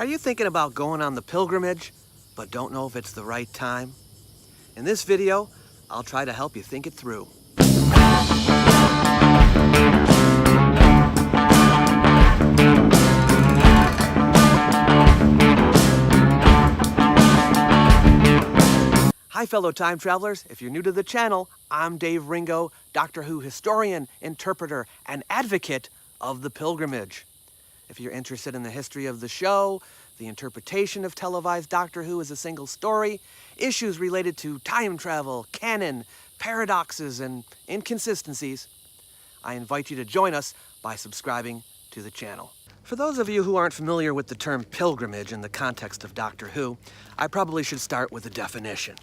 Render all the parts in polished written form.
Are you thinking about going on the pilgrimage, but don't know if it's the right time? In this video, I'll try to help you think it through. Hi, fellow time travelers. If you're new to the channel, I'm Dave Ringo, Doctor Who historian, interpreter, and advocate of the pilgrimage. If you're interested in the history of the show, the interpretation of televised Doctor Who as a single story, issues related to time travel, canon, paradoxes, and inconsistencies, I invite you to join us by subscribing to the channel. For those of you who aren't familiar with the term pilgrimage in the context of Doctor Who, I probably should start with a definition.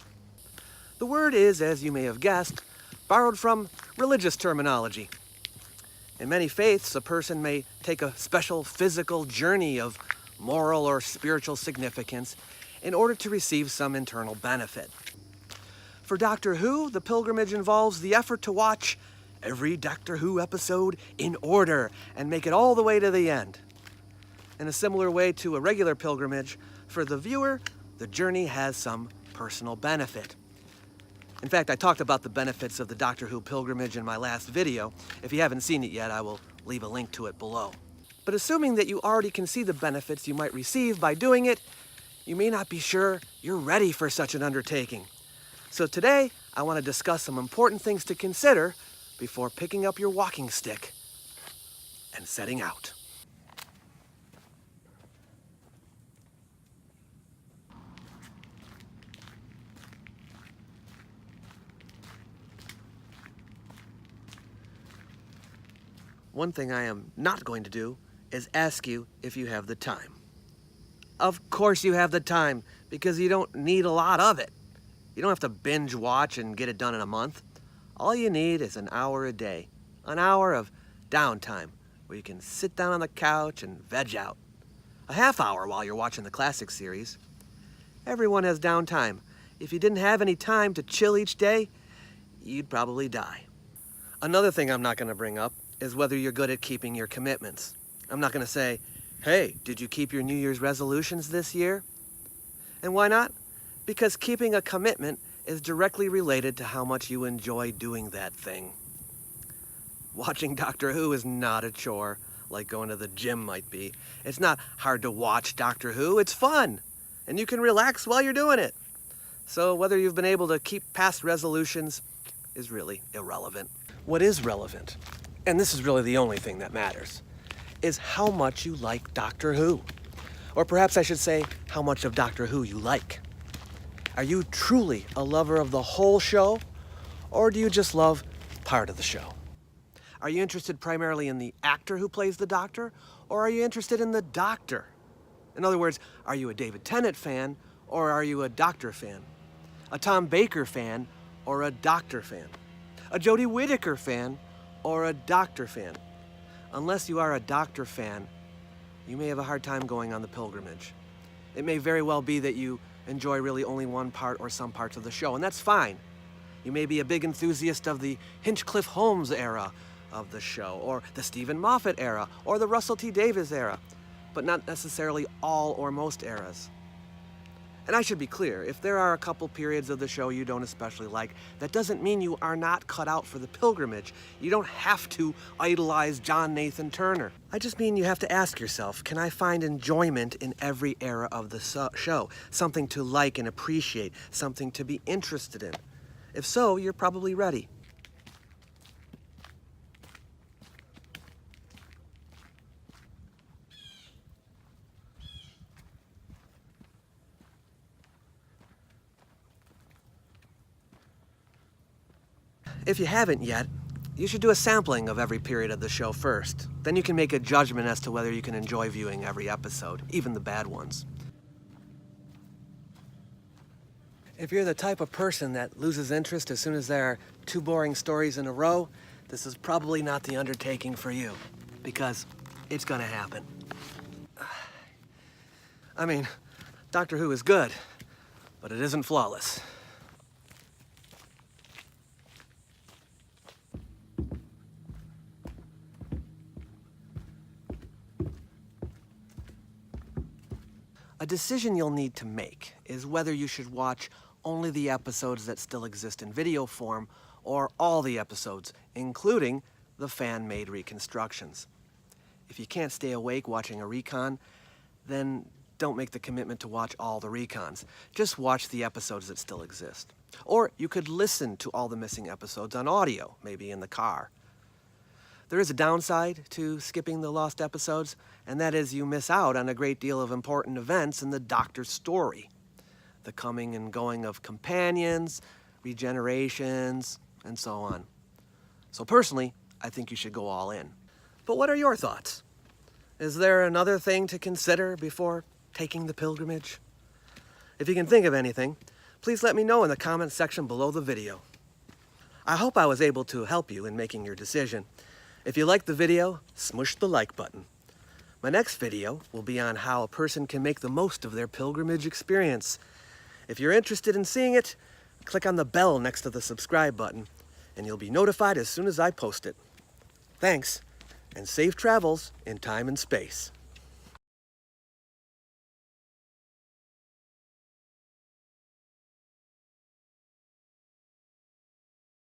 The word is, as you may have guessed, borrowed from religious terminology. In many faiths, a person may take a special physical journey of moral or spiritual significance in order to receive some internal benefit. For Doctor Who, the pilgrimage involves the effort to watch every Doctor Who episode in order and make it all the way to the end. In a similar way to a regular pilgrimage, for the viewer, the journey has some personal benefit. In fact, I talked about the benefits of the Doctor Who pilgrimage in my last video. If you haven't seen it yet, I will leave a link to it below. But assuming that you already can see the benefits you might receive by doing it, you may not be sure you're ready for such an undertaking. So today, I want to discuss some important things to consider before picking up your walking stick and setting out. One thing I am not going to do is ask you if you have the time. Of course you have the time, because you don't need a lot of it. You don't have to binge watch and get it done in a month. All you need is an hour a day, an hour of downtime, where you can sit down on the couch and veg out. A half hour while you're watching the classic series. Everyone has downtime. If you didn't have any time to chill each day, you'd probably die. Another thing I'm not going to bring up is whether you're good at keeping your commitments. I'm not going to say, hey, did you keep your New Year's resolutions this year? And why not? Because keeping a commitment is directly related to how much you enjoy doing that thing. Watching Doctor Who is not a chore, like going to the gym might be. It's not hard to watch Doctor Who, it's fun, and you can relax while you're doing it. So whether you've been able to keep past resolutions is really irrelevant. What is relevant, and this is really the only thing that matters, is how much you like Doctor Who. Or perhaps I should say, how much of Doctor Who you like. Are you truly a lover of the whole show, or do you just love part of the show? Are you interested primarily in the actor who plays the Doctor, or are you interested in the Doctor? In other words, are you a David Tennant fan, or are you a Doctor fan? A Tom Baker fan, or a Doctor fan? A Jodie Whittaker fan, or a Doctor fan? Unless you are a Doctor fan, you may have a hard time going on the pilgrimage. It may very well be that you enjoy really only one part or some parts of the show, and that's fine. You may be a big enthusiast of the Hinchcliffe Holmes era of the show, or the Stephen Moffat era, or the Russell T Davies era, but not necessarily all or most eras. And I should be clear, if there are a couple periods of the show you don't especially like, that doesn't mean you are not cut out for the pilgrimage. You don't have to idolize John Nathan Turner. I just mean you have to ask yourself, can I find enjoyment in every era of the show? Something to like and appreciate, something to be interested in. If so, you're probably ready. If you haven't yet, you should do a sampling of every period of the show first. Then you can make a judgment as to whether you can enjoy viewing every episode, even the bad ones. If you're the type of person that loses interest as soon as there are 2 boring stories in a row, this is probably not the undertaking for you, because it's gonna happen. I mean, Doctor Who is good, but it isn't flawless. A decision you'll need to make is whether you should watch only the episodes that still exist in video form or all the episodes, including the fan-made reconstructions. If you can't stay awake watching a recon, then don't make the commitment to watch all the recons. Just watch the episodes that still exist. Or you could listen to all the missing episodes on audio, maybe in the car. There is a downside to skipping the lost episodes, and that is you miss out on a great deal of important events in the Doctor's story. The coming and going of companions, regenerations, and so on. So personally, I think you should go all in. But what are your thoughts? Is there another thing to consider before taking the pilgrimage? If you can think of anything, please let me know in the comments section below the video. I hope I was able to help you in making your decision. If you liked the video, smush the like button. My next video will be on how a person can make the most of their pilgrimage experience. If you're interested in seeing it, click on the bell next to the subscribe button, and you'll be notified as soon as I post it. Thanks, and safe travels in time and space.